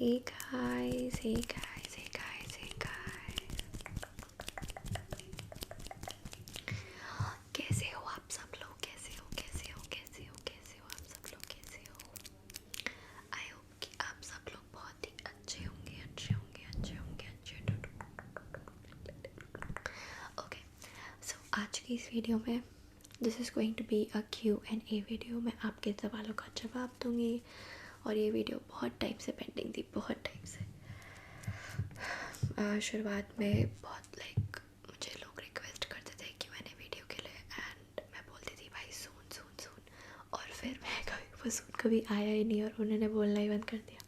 Hey guys, hey guys, hey guys, hey guys. कैसे हो आप सब लोग? कैसे हो आप सब लोग? कैसे हो? आई होप कि आप सब लोग बहुत ही अच्छे होंगे. ओके, सो आज की इस वीडियो में this is going to be a Q&A video. मैं आपके सवालों का जवाब दूँगी और ये वीडियो बहुत टाइम से पेंडिंग थी, बहुत टाइम से. शुरुआत में बहुत मुझे लोग रिक्वेस्ट करते थे Q&A वीडियो के लिए एंड मैं बोलती थी भाई सून और फिर मैं वो सून कभी आया ही नहीं और उन्होंने बोलना ही बंद कर दिया.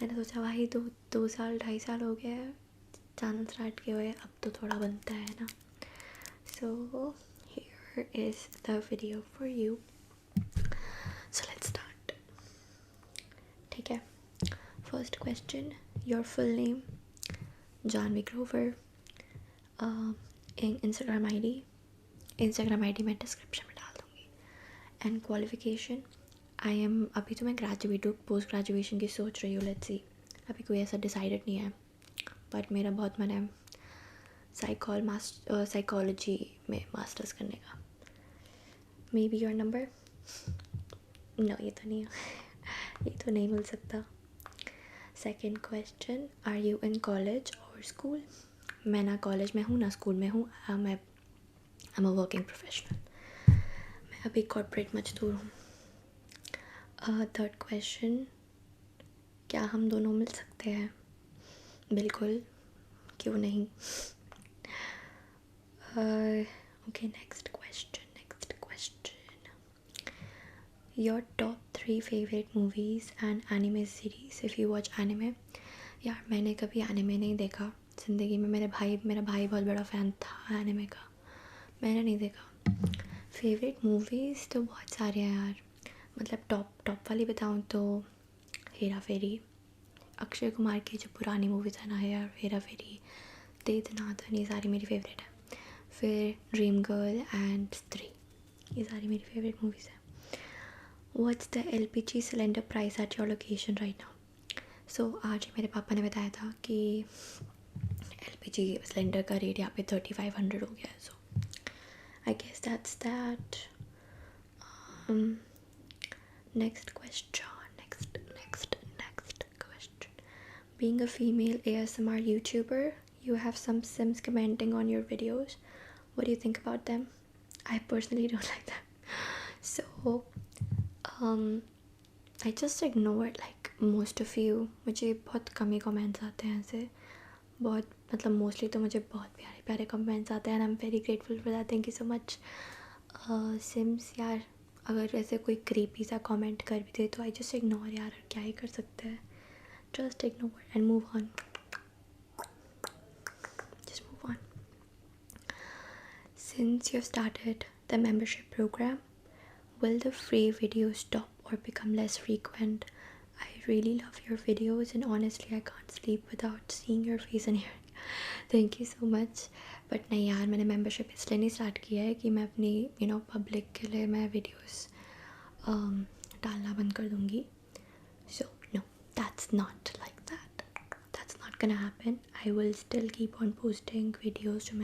मैंने सोचा भाई 2-2.5 साल हो गया है चैनल स्टार्ट किए हुए, अब तो थोड़ा बनता है ना. So here is the video for you. So let's start. ठीक है. First question, your full name. Jahnavi Grover. Instagram ID मैं डिस्क्रिप्शन में डाल दूँगी. एंड क्वालिफिकेशन, आई एम, अभी तो मैं ग्रेजुएट हूँ, पोस्ट ग्रेजुएशन की सोच रही हूँ. लेट्स सी, अभी कोई ऐसा डिसाइडेड नहीं है, बट मेरा बहुत मन है साइकोलॉजी में मास्टर्स करने का. Maybe your number. No, ये तो नहीं है. ये तो नहीं मिल सकता. Second question, are you in college और स्कूल. मैं ना कॉलेज में हूँ ना स्कूल में हूँ. मैं एम अ वर्किंग प्रोफेशनल. मैं अभी कॉर्पोरेट मजदूर हूँ. थर्ड क्वेश्चन, क्या हम दोनों मिल सकते हैं. बिल्कुल, क्यों नहीं. Okay, next question. Your top 3 favourite movies and anime series if you watch anime. यार मैंने कभी एनिमे नहीं देखा ज़िंदगी में. मेरा भाई बहुत बड़ा फ़ैन था एनिमे का, मैंने नहीं देखा. फेवरेट मूवीज़ तो बहुत सारे हैं यार. मतलब टॉप वाली बताऊँ तो हेरा फेरी, अक्षय कुमार की जो पुरानी मूवीज़ है ना, हेरा फेरी, दे दनादन, ये सारी मेरी फेवरेट है. फिर ड्रीम गर्ल एंड स्त्री, ये सारी मेरी फेवरेट मूवीज़ हैं. What's the LPG cylinder price at your location right now. So आज मेरे पापा ने बताया था कि LPG सिलेंडर का रेट यहाँ पे 3500 हो गया है. So I guess that's that. Next question. Being a female ASMR YouTuber, you have some Sims commenting on your videos. What do you think about them? I personally don't like them. So, I just ignored most of you. मुझे बहुत कम ही comments आते हैं ऐसे. बहुत मतलब mostly तो मुझे बहुत प्यारे प्यारे कमेंट्स आते हैं and I am very grateful for that. Thank you so much. सिम्स यार, अगर ऐसे कोई क्रीपी सा कमेंट कर भी दे तो आई जस्ट इग्नोर. यार क्या ही कर सकते हैं. Just ignore and move on. Just move on. Since you've started the membership program, will the free videos stop or become less frequent? I really love your videos and honestly I can't sleep without seeing your face and hearing. Thank you so much. But नहीं यार, मैंने membership इसलिए नहीं start किया है कि मैं अपनी पब्लिक के लिए मैं वीडियोस डालना बंद कर दूँगी. So no, that's not like that. That's not gonna happen. I will still keep on posting videos to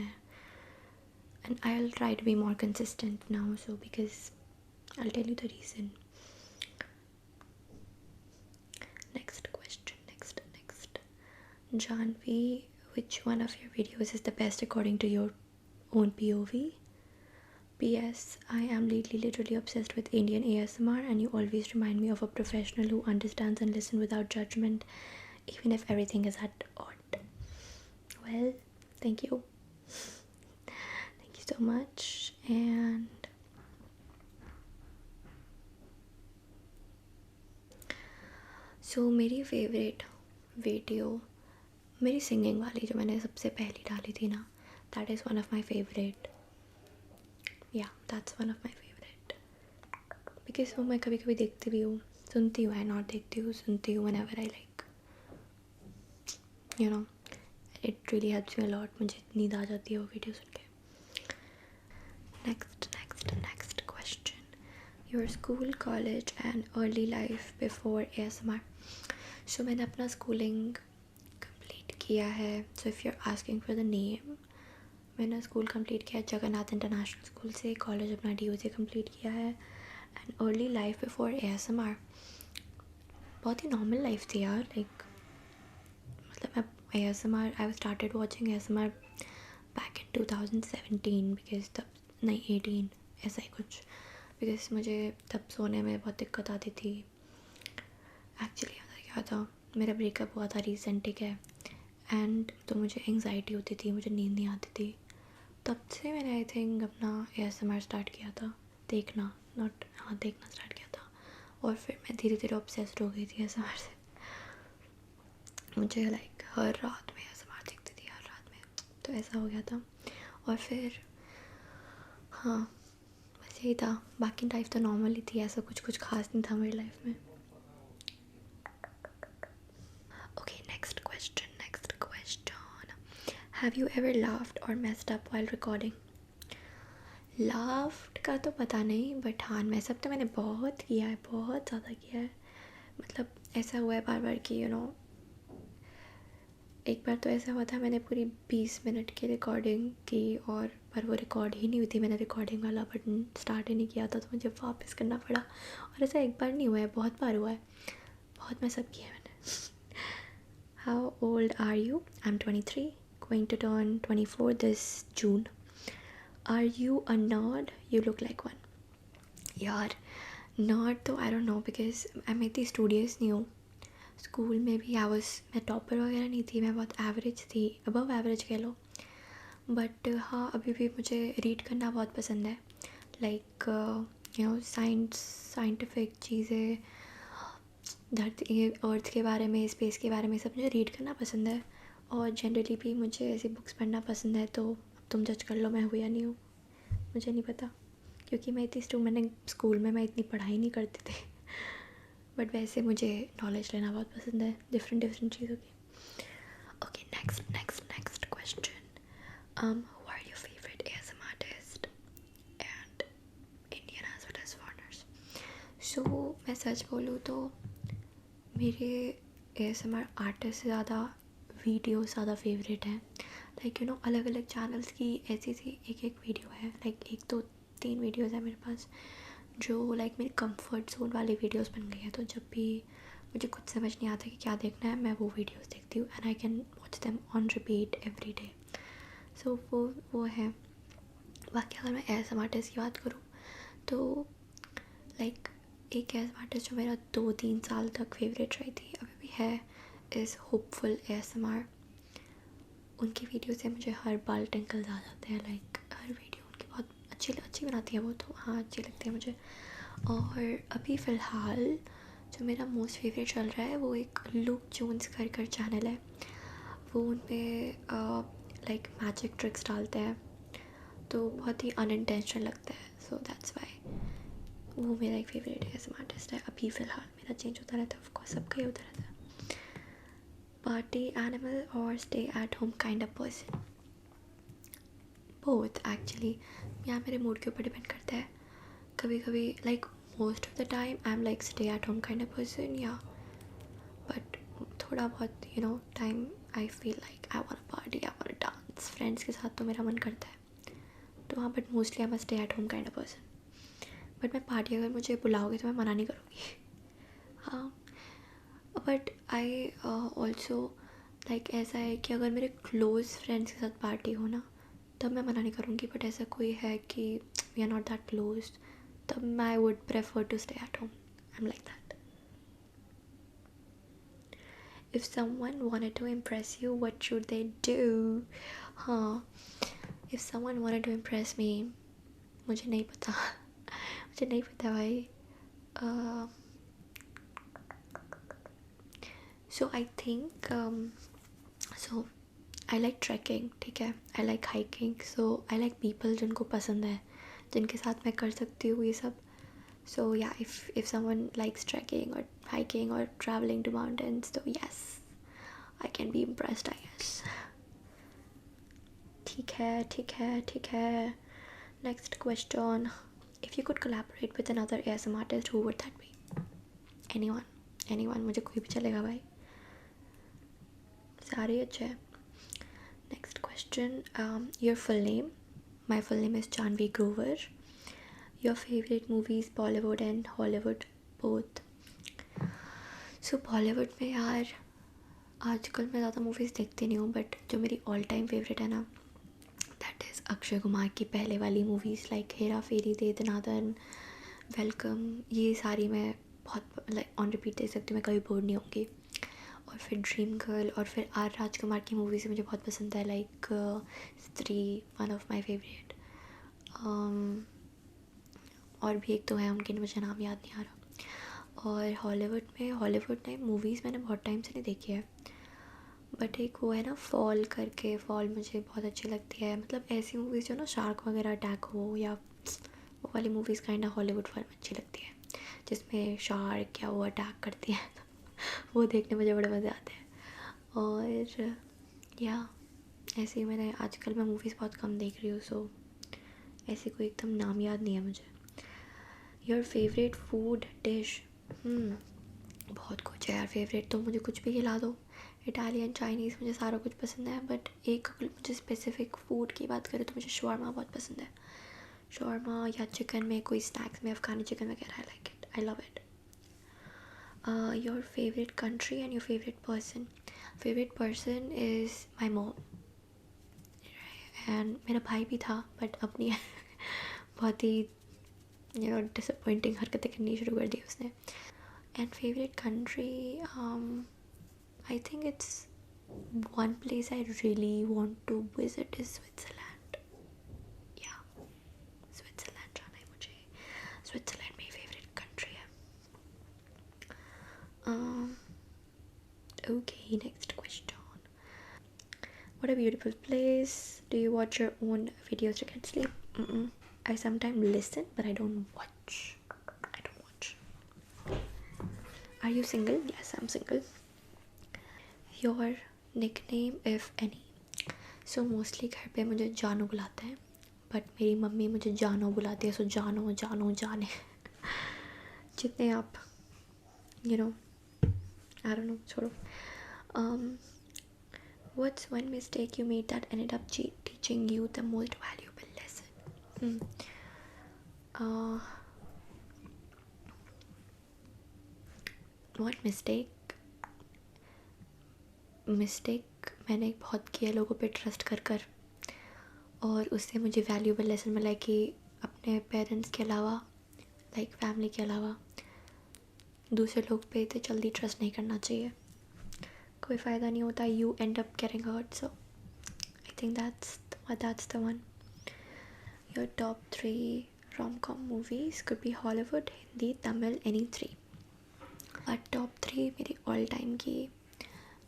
and I'll try to be more consistent now. So because I'll tell you the reason. Next question. Next. Janvi, which one of your videos is the best according to your own POV? PS, I am lately literally obsessed with Indian ASMR and you always remind me of a professional who understands and listens without judgment, even if everything is at odd. Well, thank you so much. And so मेरी favourite video मेरी singing वाली जो मैंने सबसे पहली डाली थी ना, that is one of my favourite. Yeah that's one of my favourite because वो मैं कभी कभी देखती भी हूँ, सुनती हूँ. नॉट देखती हूँ, सुनती हूँ whenever I like. It really helps me a lot. मुझे नींद आ जाती है वो वीडियो सुन के. Next question. Your school, college and early life before ASMR. सो मैंने अपना स्कूलिंग कंप्लीट किया है. So if you are asking for the name, मैंने स्कूल कंप्लीट किया जगन्नाथ इंटरनेशनल स्कूल से. कॉलेज अपना DU से कंप्लीट किया है. And early life before ASMR बहुत ही नॉर्मल लाइफ थी यार. लाइक मतलब मैं ASMR I started watching ASMR back in 2017 because तब नहीं 18 ऐसा ही कुछ. बिकॉज मुझे तब सोने में बहुत दिक्कत आती थी. एक्चुअली क्या था, मेरा ब्रेकअप हुआ था रिसेंट, ठीक है. एंड तो मुझे एंग्जाइटी होती थी, मुझे नींद नहीं आती थी. तब से मैंने आई थिंक अपना ASMR स्टार्ट किया था देखना. देखना स्टार्ट किया था. और फिर मैं धीरे धीरे ऑब्सेस्ड हो गई थी ASMR से. मुझे लाइक हर रात में ASMR देखती थी, हर रात में. तो ऐसा हो गया था. और फिर हाँ, बस यही था. बाकी लाइफ तो नॉर्मल ही थी, ऐसा कुछ खास नहीं था मेरी लाइफ में. Okay, next question. Have you ever laughed or messed up while recording? Laughed का तो पता नहीं, बट हाँ मेसअप तो मैंने बहुत किया है, बहुत ज़्यादा किया है. मतलब ऐसा हुआ है बार बार कि एक बार तो ऐसा हुआ था, मैंने पूरी 20 मिनट की रिकॉर्डिंग की और पर वो रिकॉर्ड ही नहीं हुई थी. मैंने रिकॉर्डिंग वाला बटन स्टार्ट ही नहीं किया था, तो मुझे वापस करना पड़ा. और ऐसा एक बार नहीं हुआ है, बहुत बार हुआ है. बहुत मेसअप किया है मैंने. How old are you? I am 23, going to turn 24 this June. Are you a nerd? You look like one. यार नर्ड तो आई डोंट नो बिकॉज मैं इतनी स्टूडियस नहीं हूँ. स्कूल में भी मैं टॉपर वगैरह नहीं थी, मैं बहुत एवरेज थी, अबव एवरेज कह लो. बट हाँ, अभी भी मुझे रीड करना बहुत पसंद है. लाइक साइंटिफिक चीज़ें, धरती अर्थ के बारे में, स्पेस के बारे में, सब मुझे रीड करना पसंद है. और जनरली भी मुझे ऐसी बुक्स पढ़ना पसंद है. तो तुम जज कर लो मैं हूँ या नहीं हूँ, मुझे नहीं पता. क्योंकि मैंने स्कूल में मैं इतनी पढ़ाई नहीं करती थी. बट वैसे मुझे नॉलेज लेना बहुत पसंद है डिफरेंट चीज़ों की. Okay, next question. Who are your favourite ASMR artist and Indian as well as foreigners? So मैं सच बोलूँ तो मेरे ASMR आर्टिस्ट से ज़्यादा वीडियोस ज़्यादा फेवरेट हैं. लाइक अलग अलग चैनल्स की ऐसी एक वीडियो है. लाइक 1 2 3 वीडियोस है मेरे पास जो लाइक मेरी कंफर्ट जोन वाली वीडियोस बन गई है. तो जब भी मुझे खुद समझ नहीं आता कि क्या देखना है, मैं वो वीडियोस देखती हूँ. And I can watch them on repeat every day. So वो है. बाकी अगर मैं ASMR आर्टिस्ट की बात करूँ तो लाइक एक ASMR आर्टिस्ट जो मेरा 2 3 साल तक फेवरेट रही थी, अभी भी है, इज़ होपफुल ASMR. उनकी वीडियो से मुझे हर बार टिंकल्स आ जाते हैं. लाइक हर वीडियो उनकी बहुत अच्छी बनाती है वो. तो हाँ, अच्छी लगती है मुझे. और अभी फ़िलहाल जो मेरा मोस्ट फेवरेट चल रहा है वो एक लुक जोन्स कर चैनल है. वो उन पर लाइक मैजिक ट्रिक्स डालते हैं, तो बहुत ही अनइंटेंशनल लगता है. सो दैट्स वाई वो मेरा एक फेवरेट ASMR आर्टिस्ट है अभी फ़िलहाल. मेरा चेंज होता रहता है, ऑफकोर्स सबका ही होता रहता है. पार्टी एनिमल और stay at home kind of person? Both actually. यहाँ मेरे मूड के ऊपर डिपेंड करता है. कभी कभी like most of the time I am like stay at home kind of person, या बट थोड़ा बहुत time I feel like I want party, I want dance friends के साथ, तो मेरा मन करता है. तो हाँ, but mostly I am stay at home kind of person. But मैं पार्टी अगर मुझे बुलाओगे तो मैं मना नहीं करूँगी. हाँ, बट आई ऑल्सो लाइक ऐसा है कि अगर मेरे क्लोज़ फ्रेंड्स के साथ पार्टी हो ना, तब मैं मना नहीं करूँगी. बट ऐसा कोई है कि we are not that close, तब I would prefer to stay at home. I am like that. If someone wanted to impress you what should they do? हाँ, if someone wanted to impress me, मुझे नहीं पता. मुझे नहीं पता भाई. So I think so I like trekking, ठीक है. I like hiking. So I like people जिनको पसंद है, जिनके साथ मैं कर सकती हूँ ये सब. So yeah if someone likes trekking और हाइकिंग और ट्रैवलिंग टू माउंटेन्स, तो yes I can be impressed, I guess. ठीक है. Next question. If you could collaborate with another ASMR artist, who would that be? Anyone, मुझे कोई भी चलेगा भाई. सारे ही अच्छे हैं. Next question, your full name. My full name is Janvi Grover. Your favourite movies Bollywood and Hollywood both. So Bollywood में यार आजकल मैं ज़्यादा मूवीज़ देखती नहीं हूँ, बट जो मेरी ऑल टाइम फेवरेट है ना, दैट इज़ अक्षय कुमार की पहले वाली मूवीज़ लाइक हेरा फेरी, दे दनादन, वेलकम. ये सारी मैं बहुत लाइक ऑन रिपीट देख सकती हूँ, मैं कभी बोर नहीं होंगी. और फिर ड्रीम गर्ल, और फिर आर राजकुमार की मूवीज़ मुझे बहुत पसंद है, लाइक स्त्री, वन ऑफ माई फेवरेट. और भी एक तो है, उनके मुझे नाम याद नहीं आ रहा. और हॉलीवुड ने मूवीज़ मैंने बहुत टाइम से नहीं देखी है, बट एक वो है ना फॉल करके, फॉल मुझे बहुत अच्छी लगती है. मतलब ऐसी मूवीज़ जो ना शार्क वगैरह अटैक हो, या वो वाली movies kind of Hollywood film अच्छी लगती है जिसमें शार्क या वो अटैक करती है. वो देखने मुझे बड़े मज़े आते हैं. और या ऐसे ही मैंने आजकल मैं मूवीज़ बहुत कम देख रही हूँ, सो ऐसे कोई एकदम नाम याद नहीं है मुझे. Your favourite food dish. बहुत कुछ है यार फेवरेट, तो मुझे कुछ भी खिला दो. इटालियन, चाइनीज़, मुझे सारा कुछ पसंद है, बट एक अगर मुझे स्पेसिफ़िक फ़ूड की बात करें तो मुझे शवारमा बहुत पसंद है. शवारमा या चिकन में कोई स्नैक्स में अफ़गानी चिकन वगैरह, I like it, I love it. Your favourite country and your favourite person is my mom. And मेरा भाई भी था, बट अपनी बहुत ही डिसअपॉइंटिंग हरकतें करनी शुरू कर दी उसने. And favourite country, I think it's one place I really want to visit is Switzerland. Yeah, Switzerland जाना है मुझे. Switzerland मेरी favorite country है. Okay, next question. What a beautiful place. Do you watch your own videos to get sleep? I sometimes listen, but I don't watch. Are you single? Yes, I'm single. Your nickname, if any. So mostly घर पे मुझे जानू बुलाते हैं, but मेरी mummy मुझे जानो बुलाती है. सो जानो, जानू, जाने, जितने आप आई डोंट नो, छोड़ो. What's one mistake you made that ended up teaching you the most valuable lesson. What mistake मैंने बहुत किया लोगों पे ट्रस्ट कर, और उससे मुझे वैल्यूएबल लेसन मिला कि अपने पेरेंट्स के अलावा, लाइक फैमिली के अलावा, दूसरे लोग पे इतने जल्दी ट्रस्ट नहीं करना चाहिए. कोई फ़ायदा नहीं होता. You end up getting hurt. So I think that's the one. Your top 3 rom-com movies could be Hollywood, Hindi, Tamil, any 3. और टॉप 3 मेरी ऑल टाइम की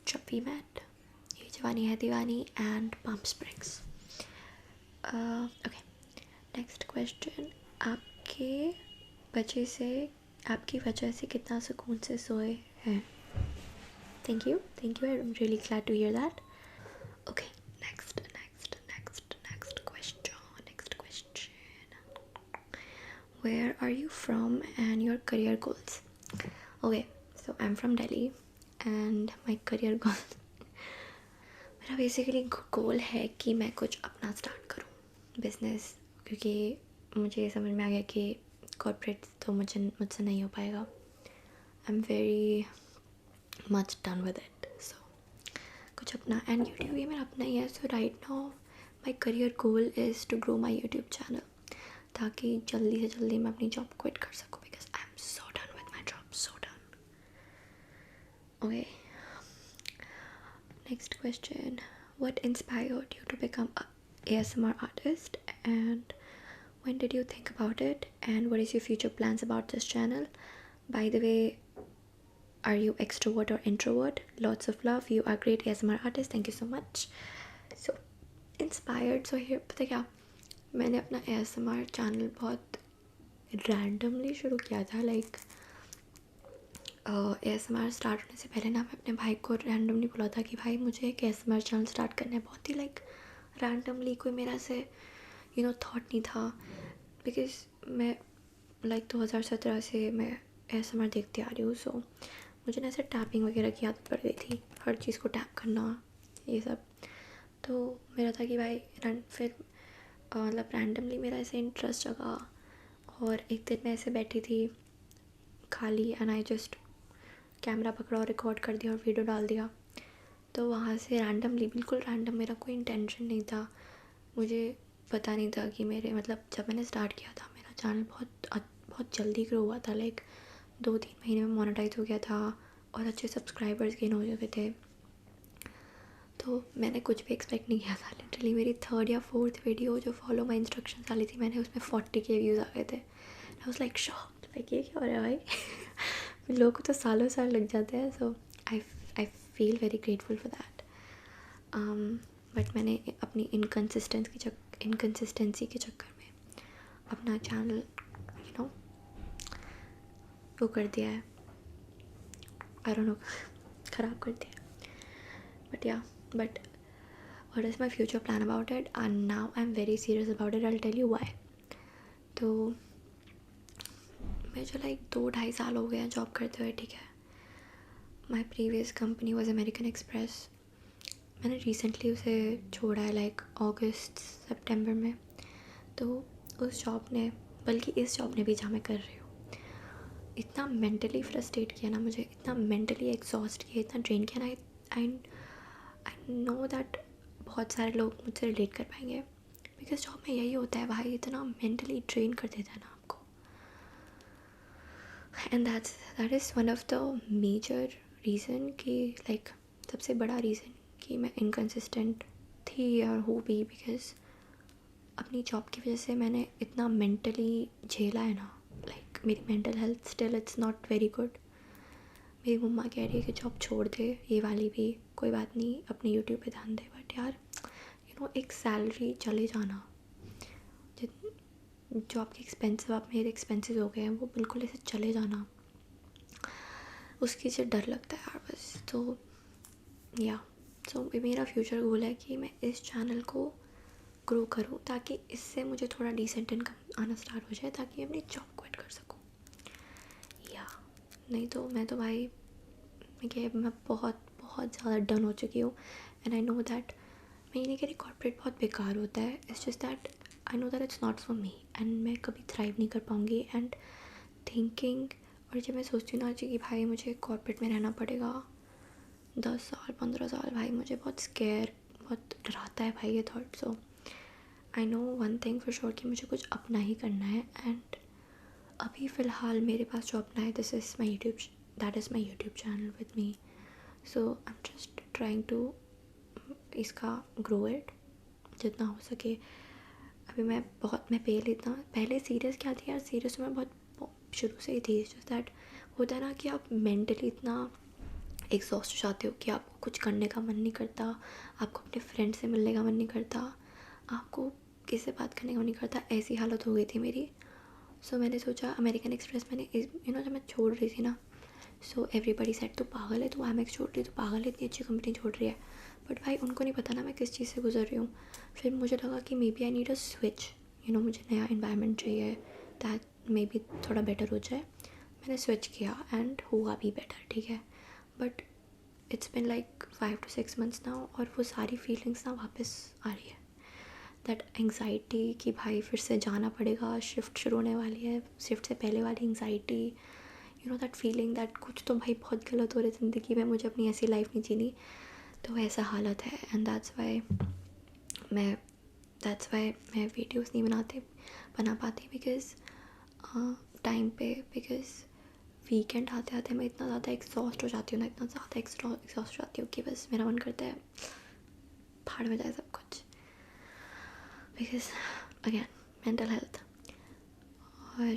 जब we met, Yeh Jawaani Hai Deewani, and Palm Springs. Okay, next question. आपकी वजह से कितना सुकून से सोए हैं. Thank you, I am really glad to hear that. Okay, next question. Where are you from and your career goals? Okay, so I'm from Delhi and my career goals. मेरा basically गोल है कि मैं कुछ अपना स्टार्ट करूँ business, क्योंकि मुझे समझ में आ गया कि कॉर्पोरेट तो मुझसे नहीं हो पाएगा. I am very much done with it. So कुछ अपना, एंड यूट्यूब ये मेरा अपना ही है. So right now my career goal is to grow my YouTube channel, ताकि जल्दी से जल्दी मैं अपनी जॉब क्विट कर सकूँ, because I am so done with my job, so done. Okay, next question. What inspired you to become a ASMR artist, and when did you think about it, and what is your future plans about this channel? By the way, are you extrovert or introvert? Lots of love. You are great ASMR artist. Thank you so much. So inspired. So here पता क्या, मैंने अपना ASMR channel बहुत randomly शुरू किया था. Like ASMR start होने से पहले ना मैं अपने भाई को रैंडमली बोला था कि भाई मुझे एक ASMR चैनल स्टार्ट करना है. बहुत ही लाइक रैंडमली, कोई मेरा से थॉट नहीं था, बिकॉज मैं लाइक 2017 से मैं ASMR देखती आ रही हूँ. सो मुझे ना ऐसे टैपिंग वगैरह की आदत पड़ गई थी, हर चीज़ को टैप करना, ये सब। तो मेरा था कि भाई फिर मतलब रैंडमली मेरा ऐसे इंटरेस्ट जगा, और एक दिन मैं ऐसे बैठी थी खाली, एंड आई जस्ट कैमरा पकड़ा और रिकॉर्ड कर दिया और वीडियो डाल दिया। तो वहाँ से रैंडमली, बिल्कुल रैंडम, मेरा कोई इंटेंशन नहीं था, मुझे पता नहीं था कि मेरे मतलब जब मैंने स्टार्ट किया था मेरा चैनल बहुत जल्दी ग्रो हुआ था, लाइक 2-3 महीने में मोनेटाइज हो गया था और अच्छे सब्सक्राइबर्स गेन हो चुके थे। तो मैंने कुछ भी एक्सपेक्ट नहीं किया था। लिटरली मेरी 3rd या 4th वीडियो जो फॉलो माई इंस्ट्रक्शंस वाली थी, मैंने उसमें 40K व्यूज़ आ गए थे। I was like shocked, like ये क्या हो रहा है भाई। लोगों को तो सालों साल लग जाते हैं। So I feel very grateful for that. But मैंने अपनी इनकन्सिस्टेंसी के चक्कर में अपना चैनल वो कर दिया है, आई डोंट नो, ख़राब कर दिया। But what is my future plan about it, and now I'm very serious about it. I'll tell you why. तो मुझे लाइक 2-2.5 साल हो गए हैं जॉब करते हुए, ठीक है। My previous company was American express. मैंने रिसेंटली उसे छोड़ा है, लाइक अगस्त सितंबर में। तो उस जॉब ने, बल्कि इस जॉब ने भी, जहाँ मैं कर रही हूँ, इतना मेंटली फ्रस्ट्रेट किया ना मुझे, इतना मेंटली एग्जॉस्ट किया, इतना ड्रेन किया ना। आई नो दैट बहुत सारे लोग मुझसे रिलेट कर पाएंगे, बिकॉज जॉब में यही होता है भाई, इतना मेंटली ट्रेन कर देता है ना आपको। And that is one of the major reason कि लाइक सबसे बड़ा रीज़न कि मैं इनकन्सिस्टेंट थी और हूँ भी, बिकॉज अपनी जॉब की वजह से मैंने इतना मेंटली झेला है ना। लाइक मेरी mental health still it's not very good. मेरी मम्मा कह रही है कि जॉब छोड़ दे, ये वाली भी, कोई बात नहीं, अपने यूट्यूब पे ध्यान दे। बट यार एक सैलरी चले जाना, जो आपके एक्सपेंसिव, आप मेरे एक्सपेंसिव हो गए हैं, वो बिल्कुल ऐसे चले जाना, उसकी से डर लगता है यार बस। तो मेरा फ्यूचर गोल है कि मैं इस चैनल को ग्रो करूँ, ताकि इससे मुझे थोड़ा डिसेंट इनकम आना स्टार्ट हो जाए, ताकि मैं अपनी जॉब क्विट कर सकूँ। नहीं तो मैं तो भाई, मैं बहुत बहुत ज़्यादा डन हो चुकी हूँ। एंड आई नो दैट, मैं ये नहीं कह रही कॉर्पोरेट बहुत बेकार होता है, it's just that I know that it's not for me, and मैं कभी थ्राइव नहीं कर पाऊँगी। एंड थिंकिंग, और जब मैं सोचती हूँ ना कि भाई मुझे कॉर्पोरेट में रहना पड़ेगा 10 साल 15 साल, भाई मुझे बहुत डराता है भाई ये thought. So I know one thing for sure कि मुझे कुछ अपना ही करना है। एंड अभी फ़िलहाल मेरे पास जो अपना है, that is my YouTube channel with me. So I am just trying to इसका ग्रो इट जितना हो सके। अभी मैं पहले सीरियस क्या थी यार, सीरियस तो मैं बहुत शुरू से ही थी। जस्ट दैट होता है ना कि आप मेंटली इतना एग्जॉस्ट हो जाते हो कि आपको कुछ करने का मन नहीं करता, आपको अपने फ्रेंड से मिलने का मन नहीं करता, आपको किसी से बात करने का मन नहीं करता। ऐसी हालत हो गई थी मेरी। सो मैंने सोचा अमेरिकन एक्सप्रेस, मैंने जब मैं छोड़ रही थी ना, सो एवरीबडी सेड तो पागल है, तो एमएक्स छोड़ रही, तो पागल है, इतनी अच्छी कंपनी छोड़ रही है। बट भाई उनको नहीं पता ना मैं किस चीज़ से गुजर रही हूँ। फिर मुझे लगा कि maybe I need a switch, मुझे नया इन्वायरमेंट चाहिए, दैट मे बी थोड़ा बेटर हो जाए। मैंने स्विच किया एंड हुआ भी बेटर, ठीक है। But it's been like 5 to 6 months now, और वो सारी फीलिंग्स ना वापस आ रही है। दैट एंग्जाइटी कि भाई फिर से जाना पड़ेगा, शिफ्ट शुरू होने वाली है, शिफ्ट से पहले वाली एंग्जाइटी, दैट फीलिंग दैट कुछ तो भाई बहुत गलत हो रही है ज़िंदगी में, मुझे अपनी ऐसी लाइफ नहीं जीनी। तो ऐसा हालत है। एंड दैट्स वाई मैं वीडियोस नहीं बना पाती, बिकॉज टाइम पे, बिकॉज वीकेंड आते आते मैं इतना ज़्यादा एग्जॉस्ट हो जाती हूँ ना, इतना ज़्यादा एग्जॉस्ट हो जाती हूँ कि बस मेरा मन करता है फाड़ में जाए सब कुछ, बिकॉज अगेन मेंटल हेल्थ। और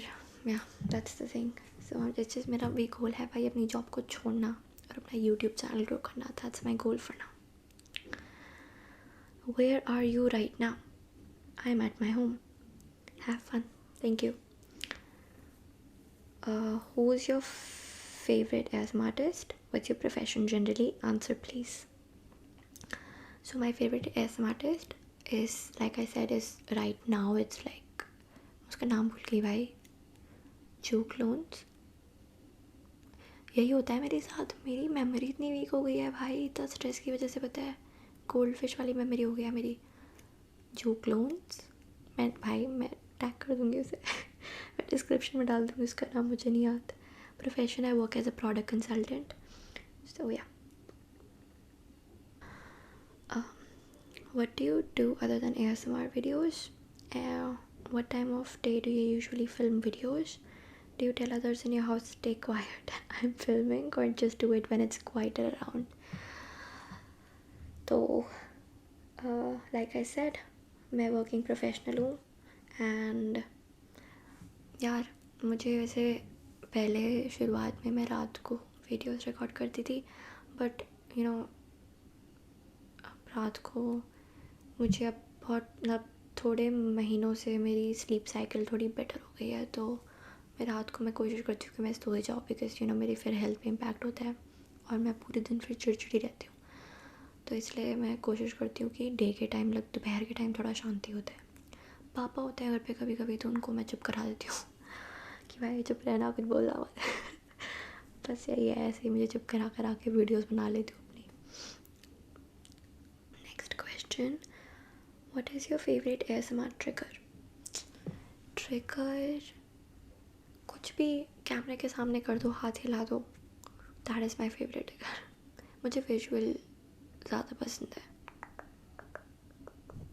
दैट्स द थिंग। सो जैसे मेरा भी गोल है भाई अपनी जॉब को छोड़ना और अपना यूट्यूब चैनल ग्रो करना। That's my goal for now. Where are you right now? I'm at my home. Have fun. Thank you. Who's your favorite ASM artist? What's your profession generally? Answer please. So my favorite ASM artist is, like I said, is right now it's like, उसका नाम भूल गई भाई, जो clones. यही होता है मेरे साथ, मेरी मेमोरी इतनी वीक हो गई है भाई, इतना स्ट्रेस की वजह से, पता है गोल्ड फिश वाली मेमोरी हो गया मेरी। जो क्लोन्स, मैं टैग कर दूँगी उसे मैं डिस्क्रिप्शन में डाल दूँगी, उसका नाम मुझे नहीं याद। Profession, I work as a product consultant. So yeah, what do you do other than ASMR videos? What time of day do you usually film videos? Do you tell others in your house to stay quiet I'm filming, or just do it when it's quieter around? तो like I said, मैं working professional हूँ and यार मुझे वैसे पहले शुरुआत में मैं रात को वीडियोस रिकॉर्ड करती थी, बट यू नो रात को मुझे अब बहुत मतलब थोड़े महीनों से मेरी स्लीप साइकिल थोड़ी बेटर हो गई है, तो मैं रात को मैं कोशिश करती हूँ कि मैं सो ही जाऊँ, बिकॉज यू नो मेरी फिर हेल्थ पे इम्पैक्ट होता है और मैं पूरे दिन फिर चिड़चिड़ी रहती हूँ। तो इसलिए मैं कोशिश करती हूँ कि डे के टाइम दोपहर के टाइम थोड़ा शांति होता है। पापा होते हैं घर पे कभी कभी, तो उनको मैं चुप करा देती हूँ कि भाई चुप रहना, कुछ बोल रहा मत बस यही है, ऐसे ही मुझे चुप करा करा के वीडियोस बना लेती हूँ अपनी। Next question, what is your favourite ASMR trigger? Trigger कुछ भी कैमरे के सामने कर दो, हाथ हिला दो, that is my favourite trigger. मुझे विजुअल ज़्यादा पसंद है,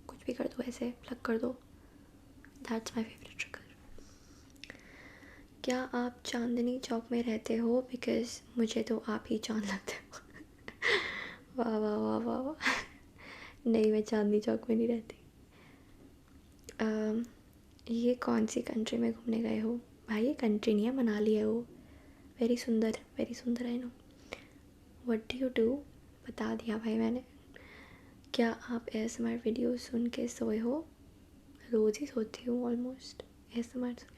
कुछ भी कर दो, ऐसे प्लग कर दो, दैट्स माई फेवरेट ट्रिगर। क्या आप चांदनी चौक में रहते हो? बिकॉज मुझे तो आप ही चांद लगते हो वाह वाह वाह वाह वाह नहीं, मैं चांदनी चौक में नहीं रहती। ये कौन सी कंट्री में घूमने गए हो? भाई ये कंट्री नहीं है, मनाली है वो। वेरी सुंदर I know. What do you do? बता दिया भाई मैंने। क्या आप ASMR वीडियो सुन के सोए हो? रोज़ ही सोती हूँ almost ASMR soon.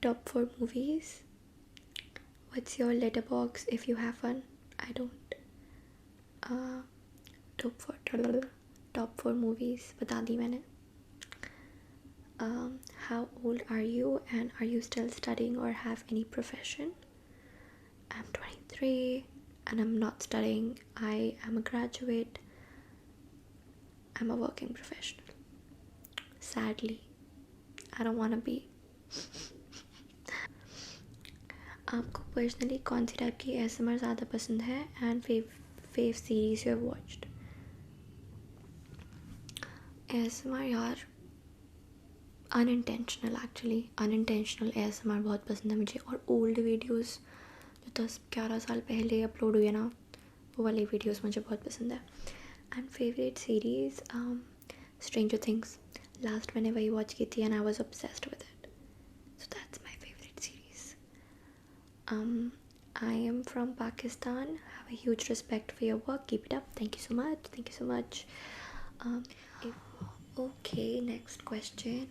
Top 4 movies. What's your letterbox if you have one? I don't. Top 4 movies बता दी मैंने. How old are you and are you still studying or have any profession? I'm 23 and I'm not studying. I am a graduate. I'm a working professional. Sadly, I don't want to be. आपको personally कौन सी type की ASMR ज़्यादा पसंद है and fave series you have watched? ASMR यार unintentional ASMR बहुत पसंद है मुझे, और ओल्ड वीडियोस जो 10-11 साल पहले अपलोड हुए ना, वो वाली वीडियोस मुझे बहुत पसंद है। And favourite series stranger things, last मैंने वही वॉच की थी and I was obsessed with it, so that's my favourite series. I am from Pakistan. Have a huge respect for your work. Keep it up. Thank you so much. Okay, next question.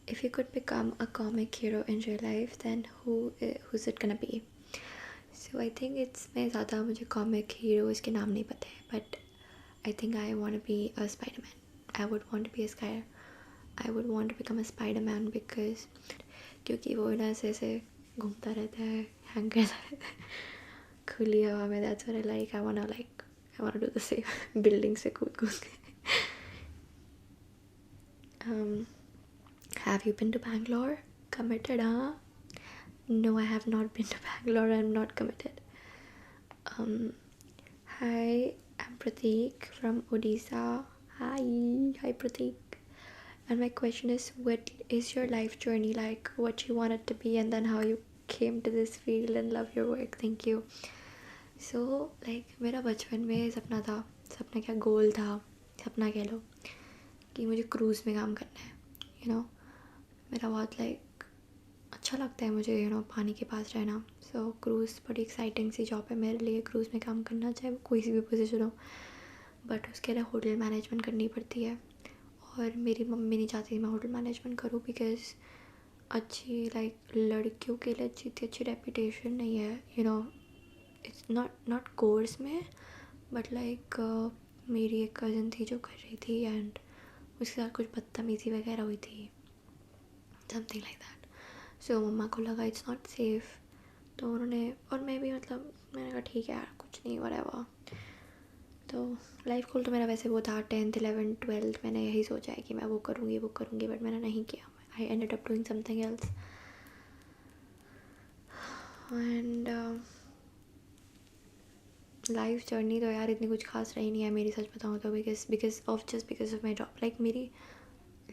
If you could become a comic hero in real life, then who's it gonna be? So I think it's मैं ज़्यादा मुझे comic heroes के नाम नहीं पता है, but I think I want to be a Spider-Man. I would want to be a Sky. I would want to become a Spider-Man because क्योंकि वो ना ऐसे घूमता रहता है, हैंग करता रहता है खुली हवा में. That's what I like. I wanna do the same. Building से कूद के. Have you been to Bangalore? Committed, huh? No, I have not been to Bangalore. I'm not committed. Hi, I'm Prateek from Odisha. Hi Prateek. And my question is, what is your life journey like? What you want it to be, and then how you came to this field and love your work. Thank you. So like मेरा बचपन में सपना क्या गोल था, सपना कह लो, कि मुझे क्रूज़ में काम करना है. मेरा बहुत अच्छा लगता है मुझे पानी के पास रहना. सो क्रूज़ बड़ी एक्साइटिंग सी जॉब है मेरे लिए, क्रूज़ में काम करना, चाहे वो कोई सी भी पोजीशन हो. बट उसके लिए होटल मैनेजमेंट करनी पड़ती है, और मेरी मम्मी नहीं चाहती मैं होटल मैनेजमेंट करूँ, बिकॉज अच्छी लड़कियों के लिए अच्छी रेपुटेशन नहीं है. इट्स नॉट कोर्स में, बट मेरी एक कज़न थी जो कर रही थी, एंड उसके साथ कुछ बदतमीज़ी वगैरह हुई थी, समथिंग लाइक दैट. सो मम्मा को लगा इट्स नॉट सेफ़, तो उन्होंने, और मैं भी मैंने कहा ठीक है यार, कुछ नहीं, व्हाटएवर. तो लाइफ गोल तो मेरा वैसे वो था 10th 11th 12th, मैंने यही सोचा है कि मैं वो करूँगी, बट मैंने नहीं किया. I ended up doing something else. And life journey तो यार इतनी कुछ खास रही नहीं है मेरी, सच बताऊँ तो, because of my job. Like मेरी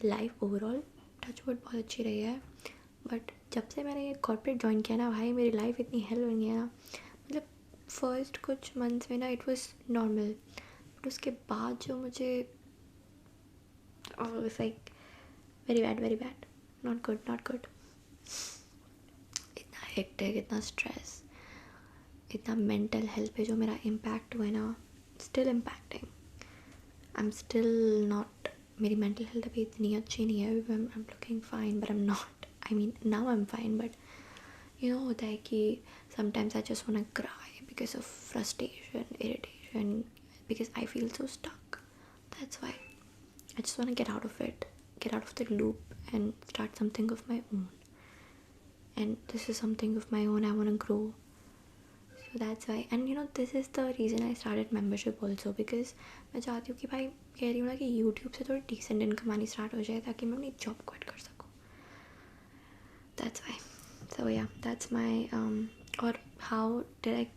लाइफ ओवरऑल टचवुड बहुत अच्छी रही है, बट जब से मैंने ये कॉर्पोरेट ज्वाइन किया ना भाई, मेरी लाइफ इतनी हेल बन गई है ना. मतलब फर्स्ट कुछ मंथ्स में ना इट वाज नॉर्मल, बट उसके बाद जो मुझे like very bad, not good. इतना हेक्टिक, इतना स्ट्रेस, इतना मेंटल हेल्थ पे जो मेरा इम्पैक्ट हुआ है ना, still impacting. I am still not, मेरी मेंटल हेल्थ अभी इतनी अच्छी नहीं है. I am looking fine but I am not. I mean now I am fine, but you know होता है कि sometimes I just want to cry because of frustration, irritation, because I feel so stuck. That's why I just want to get out of the loop and start something of my own. And this is something of my own I want to grow. So that's why. And you know, this is the reason I started membership also, because मैं चाहती हूँ कि भाई कह रही हूँ ना कि YouTube से थोड़ी decent income आनी स्टार्ट हो जाए ताकि मैं अपनी जॉब क्विट कर सकूँ. That's why. So yeah, that's my or how did I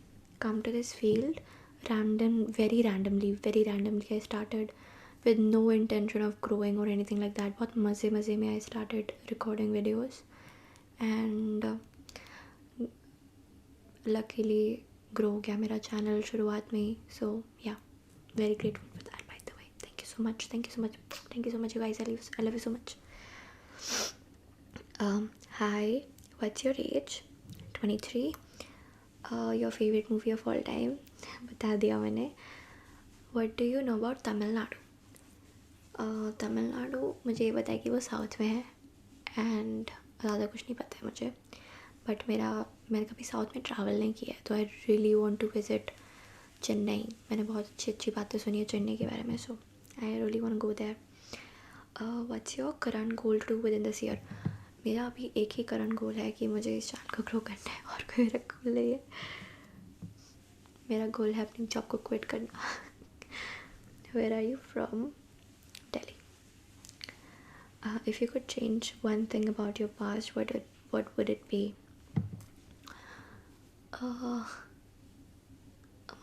come to this field? Very randomly I started with no intention of growing or anything like that. बहुत मज़े में I started recording videos, and luckily grow हो गया मेरा channel शुरुआत में ही. So yeah, very grateful for that, by the way. Thank you so much you guys. I love you so much. Hi, what's your age? 23. Your favorite movie of all time? बता दिया मैंने. What do you know about Tamil Nadu? Tamil Nadu मुझे ये पता है कि वो south में है, एंड ज़्यादा कुछ नहीं पता है मुझे. बट मैंने कभी साउथ में ट्रैवल नहीं किया है, तो I really want to visit Chennai. मैंने बहुत अच्छी बातें सुनी है चेन्नई के बारे में, so I really want go there. What's your current goal to within this year? मेरा अभी एक ही करंट गोल है कि मुझे इस चैनल को ग्रो करना है, और कोई मेरा गोल नहीं है. मेरा गोल है अपनी जॉब को क्विट करना. Where are you from? Delhi. If you could change one thing about your past, what would it be?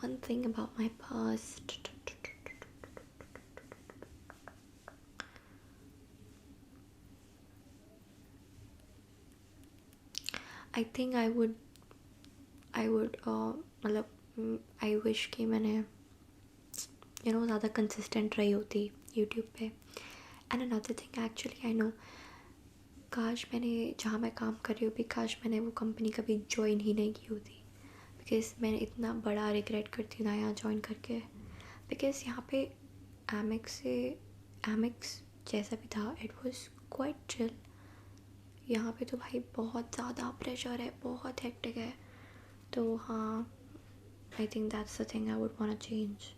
One thing about my past. I think I would मतलब I wish कि मैंने ज़्यादा consistent रही होती YouTube पे. And another thing actually I know, काश मैंने जहाँ मैं काम कर रही हूँ भी, काश मैंने वो कंपनी कभी ज्वाइन ही नहीं की होती, बिकॉज़ मैंने इतना बड़ा रिग्रेट करती ना यहाँ ज्वाइन करके. बिकॉज़ यहाँ पे एमिक्स जैसा भी था, इट वाज क्वाइट चिल. यहाँ पे तो भाई बहुत ज़्यादा प्रेशर है, बहुत हेक्टिक है. तो हाँ, I think that's the thing I would want to change.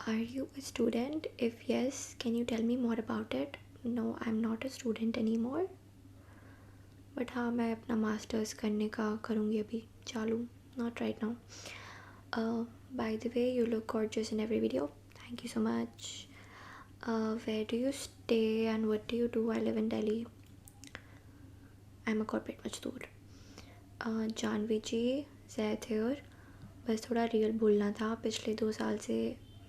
Are you a student? If yes, can you tell me more about it? No, I'm not a student anymore. But हाँ, मैं अपना masters करने का करूँगी अभी चालू. Not right now. By the way, you look gorgeous in every video. Thank you so much. Where do you stay and what do you do? I live in Delhi. I'm a corporate मजदूर. जानवी जी, ज़ैद here. बस थोड़ा real बोलना था. पिछले 2 साल से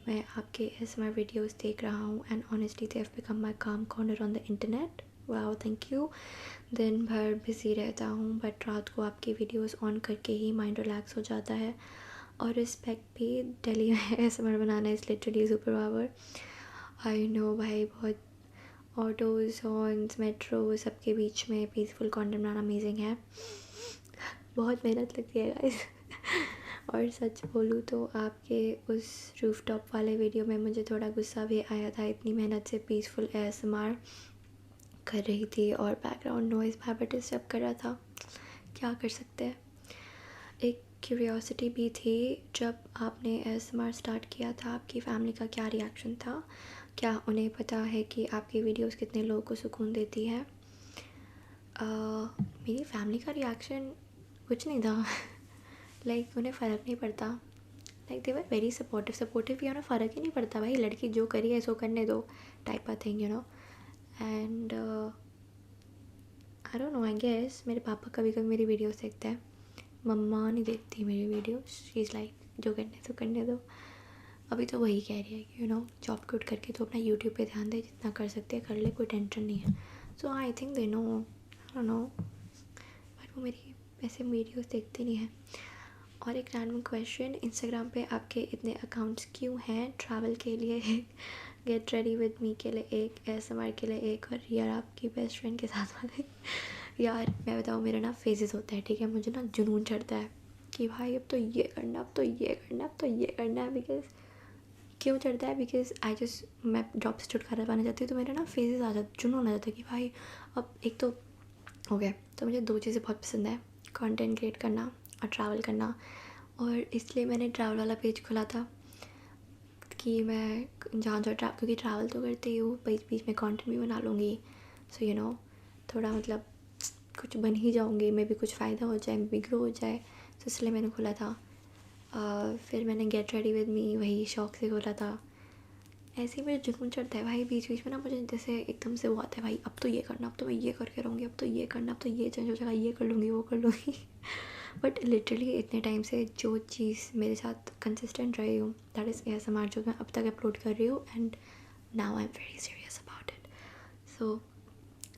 मैं आपके ASMR वीडियोस देख रहा हूँ, and honestly they have become my calm corner on the internet. Wow, thank you. दिन भर बिज़ी रहता हूँ, बट रात को आपके वीडियोस ऑन करके ही माइंड रिलैक्स हो जाता है. और रिस्पेक्ट भी, दिल्ली में ASMR banana is literally super power. I know भाई, बहुत ऑटोज़, हॉर्न्स, मेट्रो सबके बीच में पीसफुल कंटेंट बनाना अमेजिंग है. बहुत मेहनत लगती है गाइस. और सच बोलूँ तो आपके उस रूफटॉप वाले वीडियो में मुझे थोड़ा गुस्सा भी आया था. इतनी मेहनत से पीसफुल ASMR कर रही थी और बैकग्राउंड नॉइज़ बार डिस्टर्ब कर रहा था. क्या कर सकते हैं. एक क्यूरियोसिटी भी थी, जब आपने ASMR स्टार्ट किया था आपकी फैमिली का क्या रिएक्शन था? क्या उन्हें पता है कि आपकी वीडियोस कितने लोगों को सुकून देती है? मेरी फैमिली का रिएक्शन कुछ नहीं था. लाइक उन्हें फ़र्क नहीं पड़ता. Like they were very supportive भी, फ़र्क ही नहीं पड़ता भाई, लड़की जो करी है सो करने दो टाइप का thing, and I don't know, I guess मेरे पापा कभी कभी मेरी वीडियोस देखते हैं, मम्मा नहीं देखती मेरी वीडियोस, शी इज़ लाइक जो करने तो करने दो। अभी तो वही कह रही है कि जॉब क्विट करके तो अपना यूट्यूब पे ध्यान दे, जितना कर सकते हैं कर ले, कोई टेंशन नहीं है। So I think they know, I don't know, but वो मेरी ऐसे वीडियोस देखते नहीं हैं। और एक रैंडम क्वेश्चन, इंस्टाग्राम पे आपके इतने अकाउंट्स क्यों हैं? ट्रैवल के लिए एक, गेट रेडी विद मी के लिए एक, ASMR के लिए एक, और यार आपकी बेस्ट फ्रेंड के साथ वाले। यार मैं बताऊँ, मेरा ना फेजेस होता है, ठीक है, मुझे ना जुनून चढ़ता है कि भाई अब तो ये करना, अब तो ये करना, अब तो ये करना है। बिकॉज क्यों चढ़ता है? बिकॉज मैं जॉब से छुटकारा पाना चाहती हूँ, तो मेरे ना फेजेस आ जाते, जुनून आ जाता है कि भाई अब एक तो हो गया। तो मुझे 2 चीज़ें बहुत पसंद है, कंटेंट क्रिएट करना और ट्रैवल करना। और इसलिए मैंने ट्रैवल वाला पेज खोला था कि मैं जहाँ क्योंकि ट्रैवल तो करती ही हूँ, बीच बीच में कंटेंट भी बना लूँगी। सो थोड़ा मतलब कुछ बन ही जाऊँगी, मे भी कुछ फ़ायदा हो जाए, मे भी ग्रो हो जाए, तो इसलिए मैंने खोला था। फिर मैंने गेट रेडी विद मी वही शौक से खोला था। ऐसे ही मुझे जुनून चढ़ता है भाई, बीच बीच में ना मुझे जैसे एकदम से वो आता है भाई अब तो ये करना, अब तो मैं ये करके रहूँगी, अब तो ये करना, अब तो ये चेंज हो जाएगा, ये कर लूँगी, वो कर लूँगी। बट लिटरली इतने टाइम से जो चीज़ मेरे साथ कंसिस्टेंट रही हूँ, दैट इज़ ASMR, जो मैं अब तक अपलोड कर रही हूँ, and now I am very serious about it. So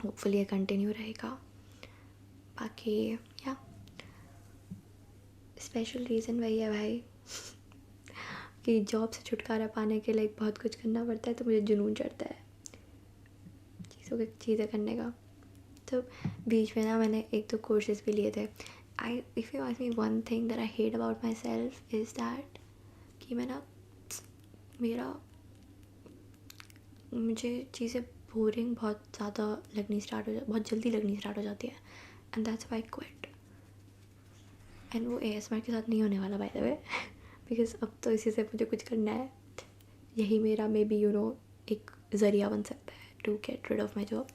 hopefully ये कंटिन्यू रहेगा। बाकी या स्पेशल रीज़न वही है भाई कि जॉब से छुटकारा पाने के लिए बहुत कुछ करना पड़ता है, तो मुझे जुनून चढ़ता है चीज़ें करने का। तो बीच में ना मैंने एक दो कोर्सेज भी लिए थे। If you ask me one thing that I hate about my self is that कि मैं ना मुझे चीज़ें बोरिंग बहुत ज़्यादा बहुत जल्दी लगनी स्टार्ट हो जाती है, and that's why I quit. And वो ASMR के साथ नहीं होने वाला बाय द वे, बिकॉज अब तो इसी से मुझे कुछ करना है, यही मेरा मे बी एक ज़रिया बन सकता है to get rid of my job.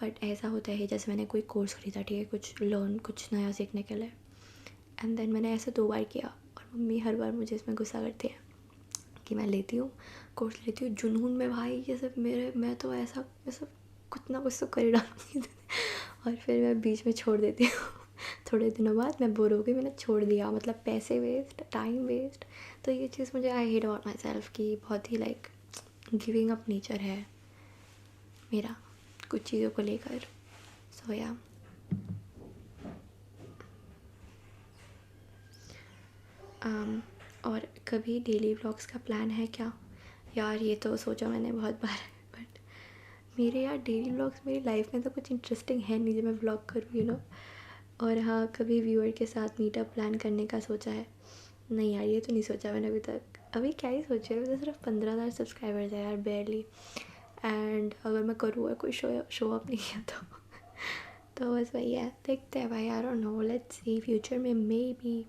But ऐसा होता है जैसे मैंने कोई कोर्स खरीदा, ठीक है, कुछ नया सीखने के लिए, एंड देन मैंने ऐसे 2 बार किया, और मम्मी हर बार मुझे इसमें गुस्सा करती है कि मैं लेती हूँ कोर्स लेती हूँ जुनून में भाई, ये सब मैं तो ऐसा कुछ ना कुछ तो कर ही डालूँगी और फिर मैं बीच में छोड़ देती हूँ। थोड़े दिनों बाद मैं बोर हो गई, मैंने छोड़ दिया, मतलब पैसे वेस्ट, टाइम वेस्ट। तो ये चीज़ मुझे I hate about my self कि बहुत ही लाइक गिविंग अप नेचर है मेरा कुछ चीज़ों को लेकर। सो या और कभी डेली व्लॉग्स का प्लान है क्या? यार ये तो सोचा मैंने बहुत बार, बट मेरे यार डेली व्लॉग्स मेरी लाइफ में तो कुछ इंटरेस्टिंग है नहीं जो मैं व्लॉग करूँ और हाँ, कभी व्यूअर के साथ मीटअप प्लान करने का सोचा है? नहीं यार, ये तो नहीं सोचा मैंने अभी तक। अभी क्या ही सोचा है, मुझे सिर्फ 15,000 सब्सक्राइबर्स है यार, बेयरली। एंड अगर मैं करूँ और कोई शो अप नहीं किया तो बस वही है, देखते हैं भाई, आई don't no, let's see, future में मे बी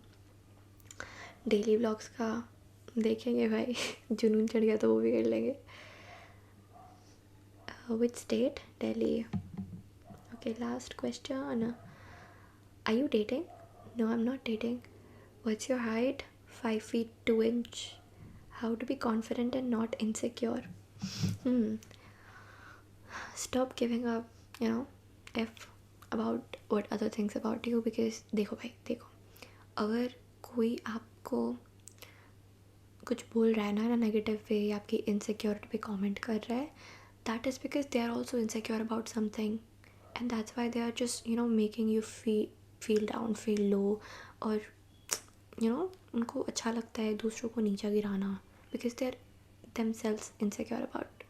डेली व्लॉग्स का देखेंगे भाई। जुनून चढ़ गया तो वो भी कर लेंगे। Which state? Delhi. Okay, last question, are you dating? No, I am not dating. What's your height? 5 feet 2 inch. How to be confident and not insecure? Stop giving up if about what other things about you, because देखो भाई, देखो, अगर कोई आपको कुछ बोल रहा है ना नेगेटिव वे, या आपकी इनसिक्योरिटी पे कमेंट कर रहा है, that is because they are also insecure about something, and that's why they are just making you feel down, feel low, और उनको अच्छा लगता है दूसरों को नीचा गिराना, because they are themselves insecure about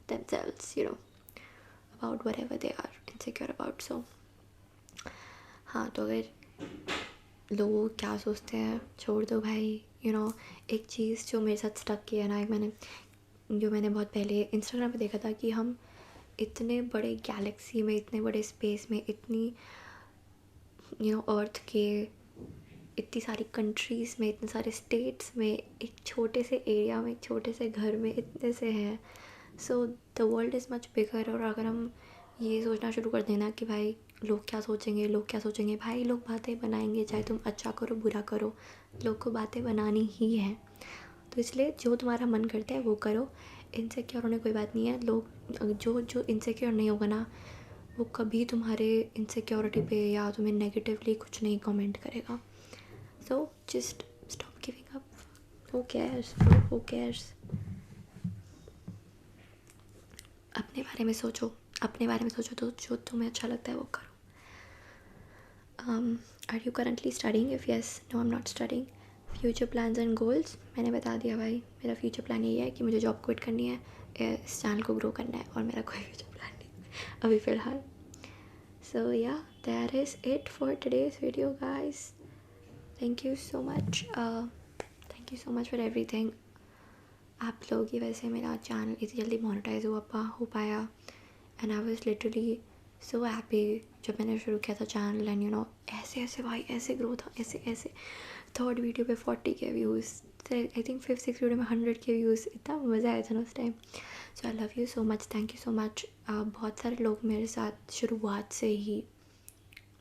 themselves, about whatever they are insecure about. So हाँ, तो अगर लोग क्या सोचते हैं छोड़ दो भाई। एक चीज़ जो मेरे साथ स्टक किया ना, मैंने बहुत पहले इंस्टाग्राम पे देखा था कि हम इतने बड़े गैलेक्सी में, इतने बड़े स्पेस में, इतनी अर्थ के इतनी सारी कंट्रीज़ में, इतने सारे स्टेट्स में, एक छोटे से एरिया में, एक छोटे से घर में इतने से हैं। So the world is much bigger. और अगर हम ये सोचना शुरू कर देना कि भाई लोग क्या सोचेंगे, लोग क्या सोचेंगे। भाई लोग बातें बनाएंगे, चाहे तुम अच्छा करो बुरा करो, लोग को बातें बनानी ही है। तो इसलिए जो तुम्हारा मन करता है वो करो। इनसिक्योर होने कोई बात नहीं है। लोग जो जो इनसिक्योर नहीं होगा ना, वो कभी तुम्हारे इनसिक्योरिटी पे या तुम्हें नेगेटिवली कुछ नहीं कमेंट करेगा। So just stop giving up. Who cares bro, who cares. अपने बारे में सोचो, अपने बारे में सोचो, तो जो तुम्हें अच्छा लगता है वो करो। Are you currently studying? If yes, no I am not studying. Future plans and goals, मैंने बता दिया भाई। मेरा फ्यूचर प्लान यही है कि मुझे जॉब क्विट करनी है, इस चैनल को ग्रो करना है, और मेरा कोई फ्यूचर प्लान नहीं अभी फ़िलहाल। सो या, that is it for today's video guys. Thank you so much, thank you so much for everything. आप लोगों की वजह से मेरा चैनल इतनी जल्दी मोनेटाइज हो पाया, and I was literally so happy जब मैंने शुरू किया था चैनल। एंड यू नो, ऐसे ऐसे भाई, ऐसे ग्रो था, ऐसे ऐसे। थर्ड वीडियो पे 40 के व्यूज़, आई थिंक 5-6 वीडियो में 100 के व्यूज़। इतना मज़ा आया था ना उस time. So I love you so much, thank you so much. बहुत सारे लोग मेरे साथ शुरुआत से ही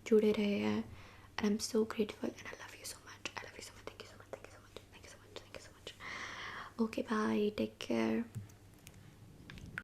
जुड़े रहे हैं, and I am so grateful, and I love you so much, I love you so much, thank you so much, thank you so much, thank you so much, thank you so much. Okay bye, take care.